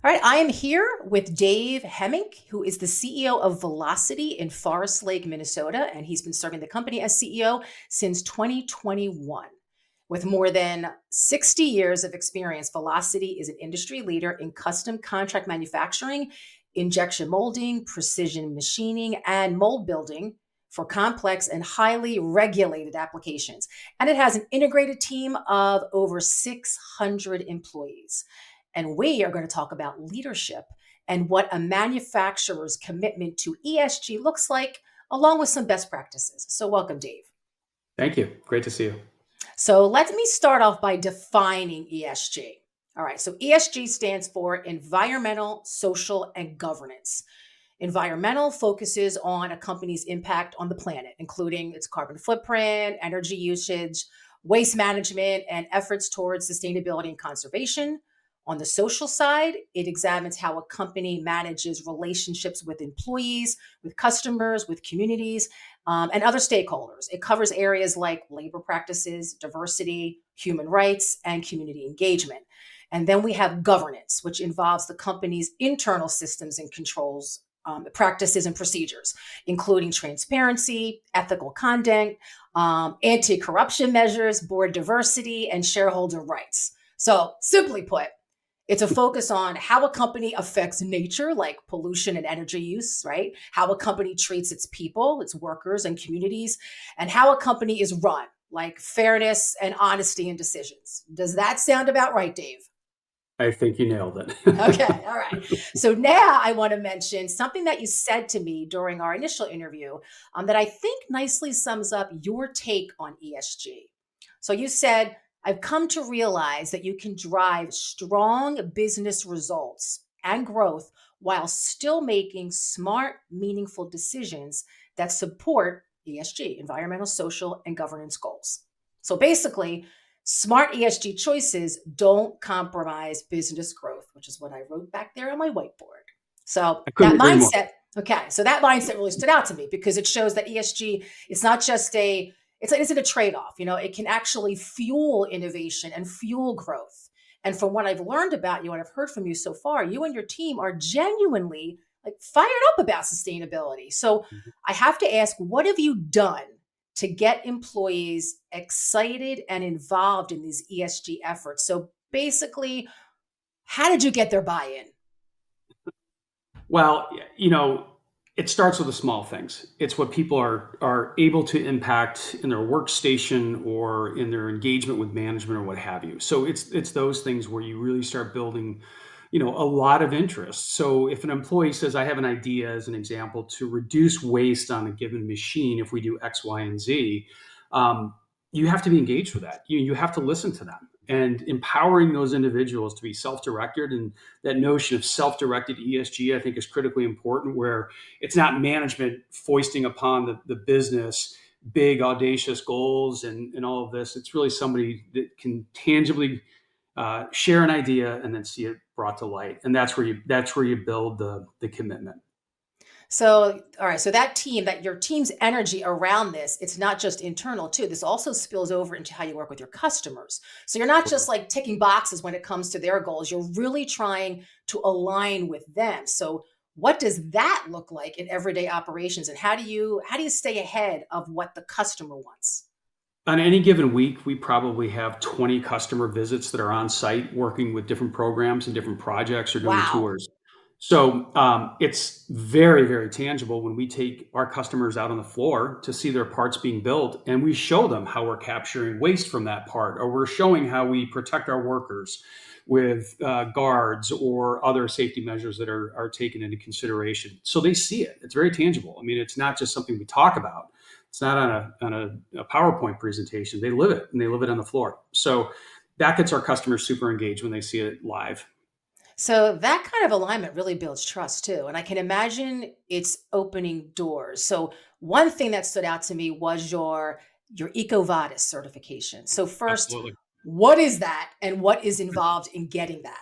All right, I am here with Dave Hemink, who is the CEO of Velosity in Forest Lake, Minnesota, and he's been serving the company as CEO since 2021. With more than 60 years of experience, Velocity is an industry leader in custom contract manufacturing, injection molding, precision machining, and mold building for complex and highly regulated applications. And it has an integrated team of over 600 employees. And we are going to talk about leadership and what a manufacturer's commitment to ESG looks like, along with some best practices. So, welcome, Dave. Thank you. Great to see you. So, let me start off by defining ESG. All right, so ESG stands for environmental, social, and governance. Environmental focuses on a company's impact on the planet, including its carbon footprint, energy usage, waste management, and efforts towards sustainability and conservation. On the social side, it examines how a company manages relationships with employees, with customers, with communities, and other stakeholders. It covers areas like labor practices, diversity, human rights, and community engagement. And then we have governance, which involves the company's internal systems and controls, practices and procedures, including transparency, ethical conduct, anti-corruption measures, board diversity, and shareholder rights. So simply put, it's a focus on how a company affects nature, like pollution and energy use, right? How a company treats its people, its workers and communities, and how a company is run, like fairness and honesty in decisions. Does that sound about right, Dave? I think you nailed it. Okay, all right. So now I want to mention something that you said to me during our initial interview that I think nicely sums up your take on ESG. So you said, I've come to realize that you can drive strong business results and growth while still making smart, meaningful decisions that support ESG, environmental, social, and governance goals. So basically, smart ESG choices don't compromise business growth, which is what I wrote back there on my whiteboard. So I couldn't that agree more. mindset, okay, so that mindset really stood out to me because it shows that ESG is not just it isn't a trade-off. It can actually fuel innovation and fuel growth. And from what I've learned about you and I've heard from you so far, you and your team are genuinely like fired up about sustainability. So I have to ask, what have you done to get employees excited and involved in these ESG efforts? So basically, how did you get their buy-in? Well, it starts with the small things. It's what people are able to impact in their workstation or in their engagement with management or what have you. So it's those things where you really start building, a lot of interest. So if an employee says, I have an idea, as an example, to reduce waste on a given machine if we do X, Y, and Z, you have to be engaged with that. You have to listen to them and empowering those individuals to be self-directed. And that notion of self-directed ESG, I think, is critically important, where it's not management foisting upon the business big, audacious goals and all of this. It's really somebody that can tangibly share an idea and then see it brought to light. And that's where you build the commitment. So, all right. So that your team's energy around this, it's not just internal too. This also spills over into how you work with your customers. So you're not just like ticking boxes when it comes to their goals. You're really trying to align with them. So what does that look like in everyday operations? And how do you stay ahead of what the customer wants? On any given week, we probably have 20 customer visits that are on site working with different programs and different projects or doing Wow. tours. So it's very, very tangible when we take our customers out on the floor to see their parts being built, and we show them how we're capturing waste from that part, or we're showing how we protect our workers with guards or other safety measures that are taken into consideration. So they see it. It's very tangible. I mean, it's not just something we talk about. It's not on a PowerPoint presentation. They live it, and they live it on the floor. So that gets our customers super engaged when they see it live. So that kind of alignment really builds trust too. And I can imagine it's opening doors. So one thing that stood out to me was your EcoVadis certification. So first, Absolutely. what is that and what is involved in getting that?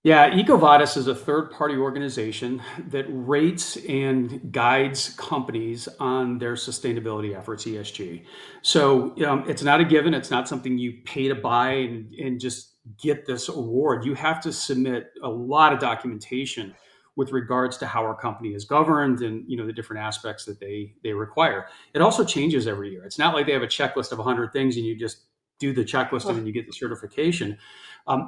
Yeah, EcoVadis is a third-party organization that rates and guides companies on their sustainability efforts, ESG. So it's not a given. It's not something you pay to buy and just get this award, you have to submit a lot of documentation with regards to how our company is governed and the different aspects that they require. It also changes every year. It's not like they have a checklist of 100 things and you just do the checklist and then you get the certification.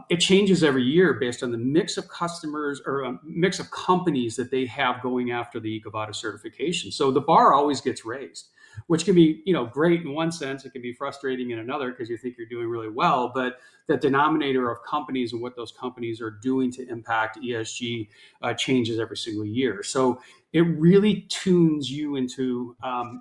It changes every year based on the mix of customers or a mix of companies that they have going after the EcoVadis certification. So the bar always gets raised, which can be great in one sense. It can be frustrating in another because you think you're doing really well, but the denominator of companies and what those companies are doing to impact ESG changes every single year. So it really tunes you into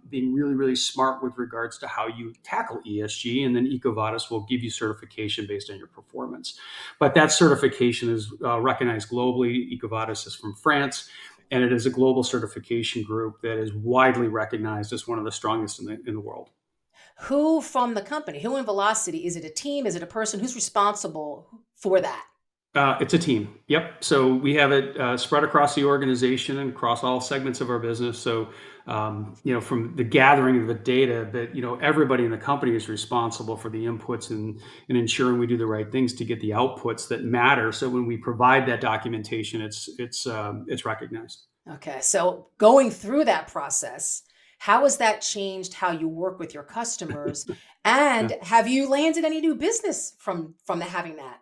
being really, really smart with regards to how you tackle ESG. And then EcoVadis will give you certification based on your performance. But that certification is recognized globally. EcoVadis is from France, and it is a global certification group that is widely recognized as one of the strongest in the world. Who from the company, who in Velocity, is it a team? Is it a person? Who's responsible for that? It's a team. Yep. So we have it spread across the organization and across all segments of our business. So, from the gathering of the data, that everybody in the company is responsible for the inputs and ensuring we do the right things to get the outputs that matter. So when we provide that documentation, it's recognized. Okay, so going through that process, how has that changed how you work with your customers? Yeah. And have you landed any new business having that?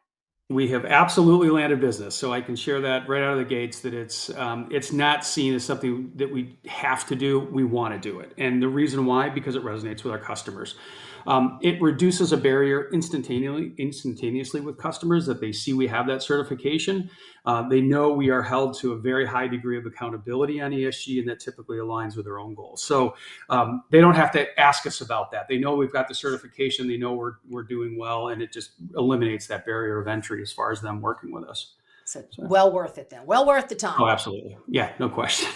We have absolutely landed business, so I can share that right out of the gates that it's not seen as something that we have to do. We want to do it, and the reason why, because it resonates with our customers. It reduces a barrier instantaneously with customers that they see we have that certification. They know we are held to a very high degree of accountability on ESG, and that typically aligns with their own goals. So they don't have to ask us about that. They know we've got the certification. They know we're doing well, and it just eliminates that barrier of entry as far as them working with us. So So, well worth it then. Well worth the time. oh, absolutely, yeah, no question.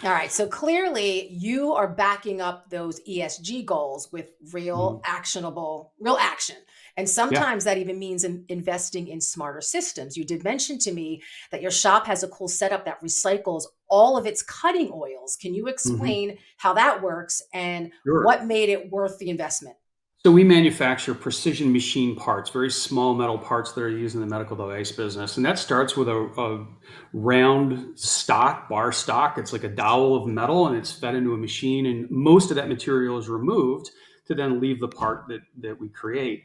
All right. So clearly you are backing up those ESG goals with real Mhm. actionable, real action. And Yeah. sometimes that even means investing in smarter systems. You did mention to me that your shop has a cool setup that recycles all of its cutting oils. Can you Hmm. explain how that works and Sure. what made it worth the investment? So we manufacture precision machine parts, very small metal parts that are used in the medical device business. And that starts with a round stock, bar stock. It's like a dowel of metal and it's fed into a machine. And most of that material is removed to then leave the part that we create.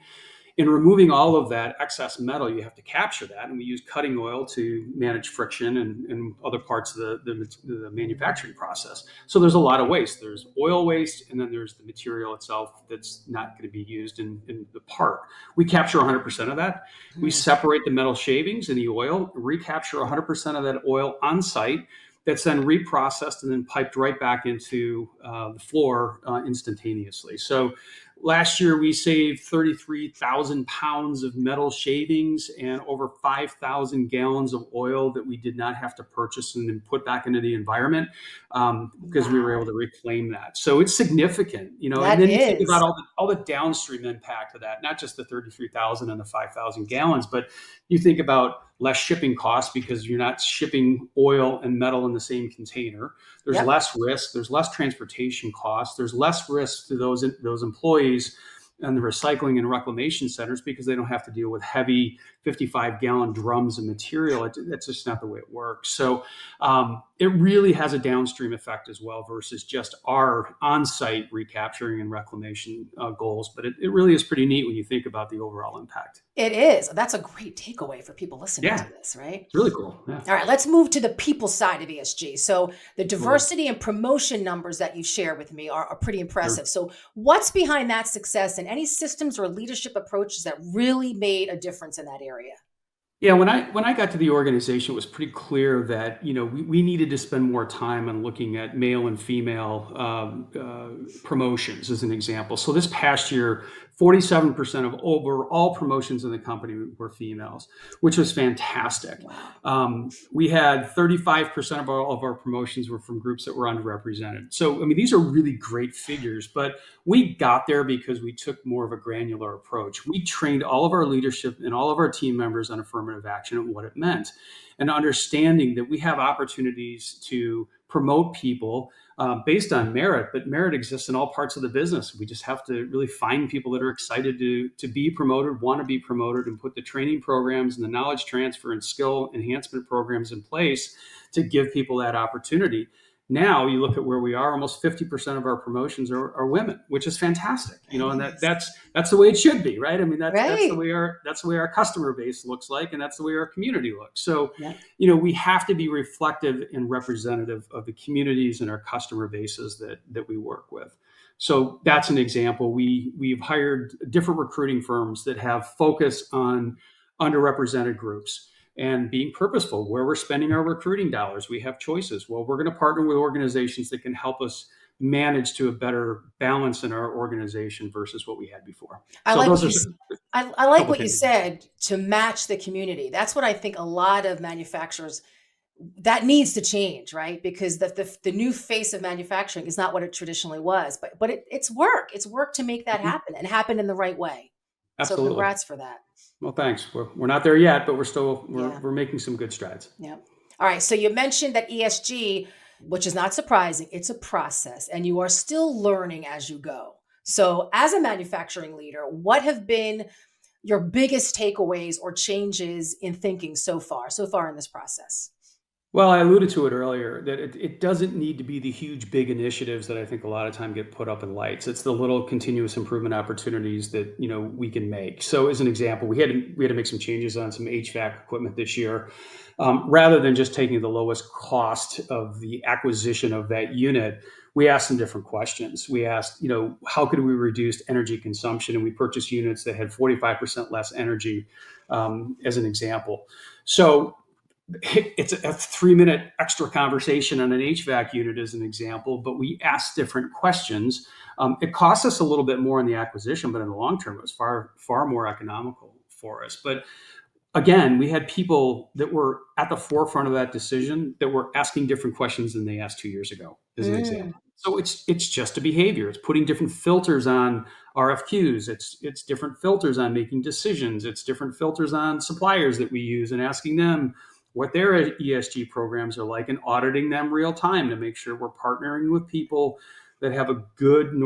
In removing all of that excess metal, you have to capture that. And we use cutting oil to manage friction and other parts of the manufacturing process. So there's a lot of waste. There's oil waste, and then there's the material itself that's not going to be used in the part. We capture 100% of that. We Hmm. separate the metal shavings and the oil, recapture 100% of that oil on site. That's then reprocessed and then piped right back into the floor instantaneously. So last year, we saved 33,000 pounds of metal shavings and over 5,000 gallons of oil that we did not have to purchase and then put back into the environment because we were able Wow. to reclaim that. So it's significant, and That then you think about is. all the downstream impact of that, not just the 33,000 and the 5,000 gallons, but you think about less shipping costs because you're not shipping oil and metal in the same container. There's Yep. less risk. There's less transportation costs. There's less risk to those employees and the recycling and reclamation centers because they don't have to deal with heavy 55-gallon drums of material. That's just not the way it works. So it really has a downstream effect as well versus just our on-site recapturing and reclamation goals. But it really is pretty neat when you think about the overall impact. It is. That's a great takeaway for people listening Yeah, to this, right? it's really cool. Yeah, All right, let's move to the people side of ESG. So, the totally. diversity and promotion numbers that you share with me are pretty Sure. impressive. So, what's behind that success and any systems or leadership approaches that really made a difference in that area? Yeah, when I got to the organization, it was pretty clear that we needed to spend more time on looking at male and female promotions, as an example. So this past year, 47% of overall promotions in the company were females, which was fantastic. Wow. We had 35% of our promotions were from groups that were underrepresented. So I mean, these are really great figures, but we got there because we took more of a granular approach. We trained all of our leadership and all of our team members on affirmative action and what it meant, and understanding that we have opportunities to promote people based on merit, but merit exists in all parts of the business. We just have to really find people that are excited to be promoted, want to be promoted, and put the training programs and the knowledge transfer and skill enhancement programs in place to give people that opportunity. Now you look at where we are, almost 50% of our promotions are women, which is fantastic. It And is. that's the way it should be, right? I mean, that's the Right. way our customer base looks like, and that's the way our community looks. So, Yeah. we have to be reflective and representative of the communities and our customer bases that we work with. So that's an example. We've hired different recruiting firms that have focus on underrepresented groups and being purposeful where we're spending our recruiting dollars. We have choices. Well, we're going to partner with organizations that can help us manage to a better balance in our organization versus what we had before. I So like those what are you a I like couple what you things. said, to match the community. That's what I think a lot of manufacturers, that needs to change, right? Because the new face of manufacturing is not what it traditionally was, but it's work. It's work to make that Mhm. happen and happen in the right way. So Absolutely. congrats for that. Well, thanks. We're not there yet, but we're Yeah. we're making some good strides. Yeah. All right. So you mentioned that ESG, which is not surprising, it's a process and you are still learning as you go. So, as a manufacturing leader, what have been your biggest takeaways or changes in thinking so far in this process? Well, I alluded to it earlier that it doesn't need to be the huge, big initiatives that I think a lot of time get put up in lights. It's the little continuous improvement opportunities that we can make. So, as an example, we had to make some changes on some HVAC equipment this year. Rather than just taking the lowest cost of the acquisition of that unit, we asked some different questions. We asked, how could we reduce energy consumption, and we purchased units that had 45% less energy, as an example. So it's a 3-minute extra conversation on an HVAC unit as an example, but we asked different questions. It cost us a little bit more in the acquisition, but in the long term, it was far, far more economical for us. But again, we had people that were at the forefront of that decision that were asking different questions than they asked 2 years ago, as an Mm. example. So it's just a behavior. It's putting different filters on RFQs. It's different filters on making decisions. It's different filters on suppliers that we use and asking them what their ESG programs are like and auditing them real time to make sure we're partnering with people that have a good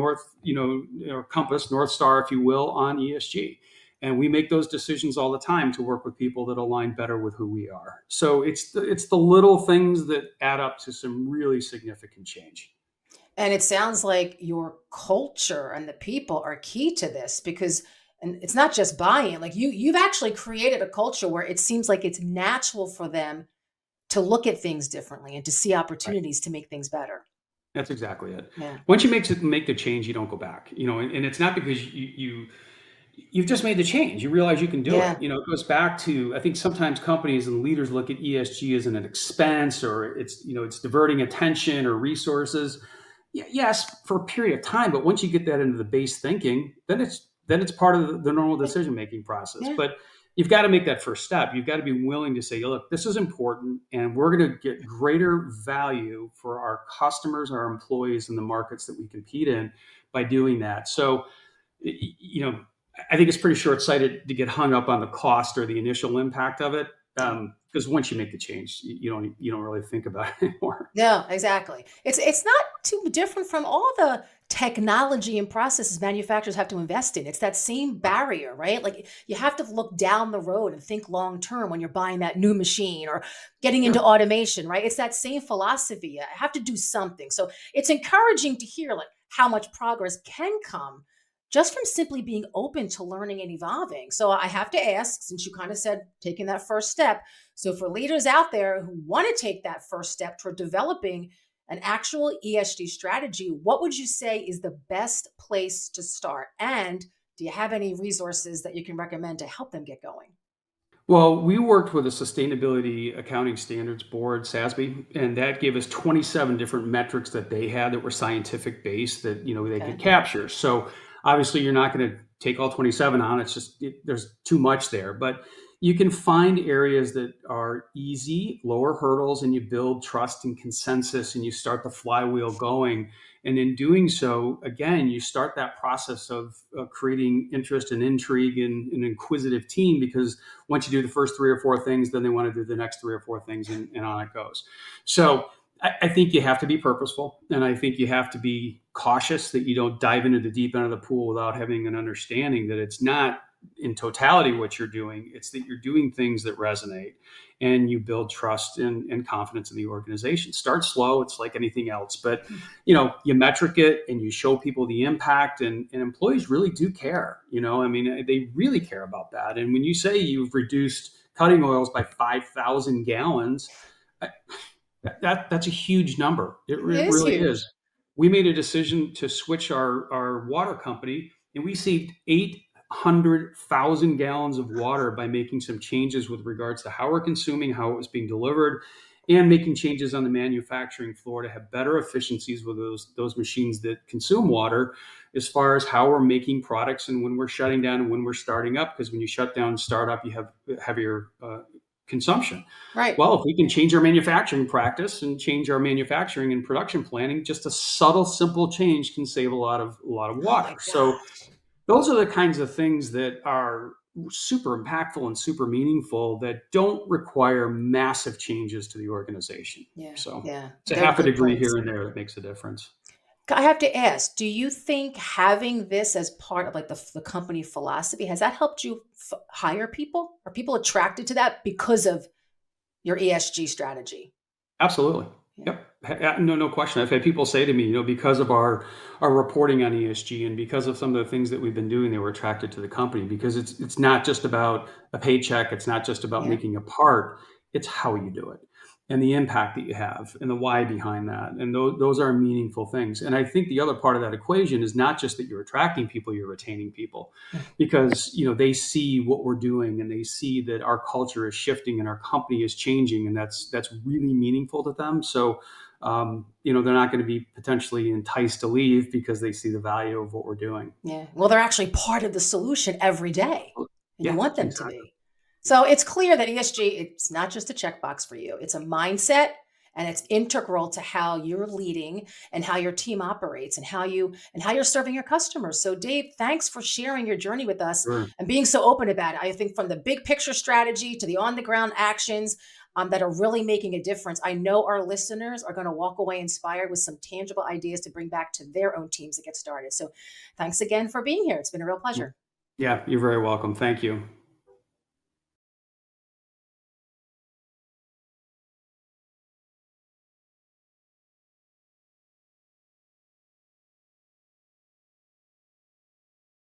compass, North Star, if you will, on ESG. And we make those decisions all the time to work with people that align better with who we are. So it's the little things that add up to some really significant change. And it sounds like your culture and the people are key to this, because and it's not just buy-in. Like you've actually created a culture where it seems like it's natural for them to look at things differently and to see Right. opportunities to make things better. That's exactly it. Yeah. Once you make the change, you don't go back. And it's not because you've just made the change. You realize you can do it. Yeah. It goes back to, I think sometimes companies and leaders look at ESG as an expense, or it's diverting attention or resources. Yes, for a period of time, but once you get that into the base thinking, then it's part of the normal decision making process. Yeah. But you've got to make that first step. You've got to be willing to say, look, this is important, and we're going to get greater value for our customers, our employees, and the markets that we compete in by doing that. So, you know, I think it's pretty short-sighted to get hung up on the cost or the initial impact of it, Yeah. because once you make the change, you don't really think about it anymore. No, exactly. It's not too different from all the technology and processes manufacturers have to invest in. It's that same barrier, right? Like you have to look down the road and think long term when you're buying that new machine or getting into Sure. automation, right? It's that same philosophy. I have to do something. So it's encouraging to hear like how much progress can come just from simply being open to learning and evolving. So I have to ask, since you kind of said taking that first step, so, for leaders out there who want to take that first step toward developing an actual ESG strategy, what would you say is the best place to start? And do you have any resources that you can recommend to help them get going? Well, we worked with a Sustainability Accounting Standards Board, SASB, and that gave us 27 different metrics that they had that were scientific based that they could Okay. capture. So obviously, you're not going to take all 27 on. It's just there's too much there, but you can find areas that are easy, lower hurdles, and you build trust and consensus, and you start the flywheel going. And in doing so, again, you start that process of creating interest and intrigue in an inquisitive team, because once you do the first three or four things, then they want to do the next three or four things, and on it goes. So I think you have to be purposeful, and I think you have to be cautious that you don't dive into the deep end of the pool without having an understanding that it's not in totality what you're doing. It's that you're doing things that resonate, and you build trust and confidence in the organization. Start slow. It's like anything else, but you metric it and you show people the impact, and employees really do care. I mean, they really care about that. And when you say you've reduced cutting oils by 5,000 gallons, that's a huge number. It It is really is. huge. We made a decision to switch our water company, and we saved 800,000 gallons of water by making some changes with regards to how we're consuming, how it was being delivered, and making changes on the manufacturing floor to have better efficiencies with those machines that consume water, as far as how we're making products and when we're shutting down and when we're starting up. Because when you shut down and start up, you have heavier consumption. Right. Well, if we can change our manufacturing practice and change our manufacturing and production planning, just a subtle, simple change can save a lot of Oh my water. So gosh. those are the kinds of things that are super impactful and super meaningful that don't require massive changes to the organization. Yeah. So Yeah. it's a They're half a good degree points. here and there that makes a difference. I have to ask, do you think having this as part of like the company philosophy, has that helped you hire people? Are people attracted to that because of your ESG strategy? Absolutely. Yeah. Yep. No question. I've had people say to me, because of our reporting on ESG and because of some of the things that we've been doing, they were attracted to the company because it's not just about a paycheck. It's not just about Yeah. making a part. It's how you do it and the impact that you have and the why behind that. And those are meaningful things. And I think the other part of that equation is not just that you're attracting people, you're retaining people because they see what we're doing and they see that our culture is shifting and our company is changing, and that's really meaningful to them. So they're not going to be potentially enticed to leave because they see the value of what we're doing. Yeah. Well, they're actually part of the solution every day, and you Yeah, want them to exactly. be. So it's clear that ESG, it's not just a checkbox for you. It's a mindset, and it's integral to how you're leading and how your team operates and how you're serving your customers. So Dave, thanks for sharing your journey with us Sure. and being so open about it. I think from the big picture strategy to the on the ground actions that are really making a difference. I know our listeners are going to walk away inspired with some tangible ideas to bring back to their own teams to get started. So thanks again for being here. It's been a real pleasure. Yeah, you're very welcome. Thank you.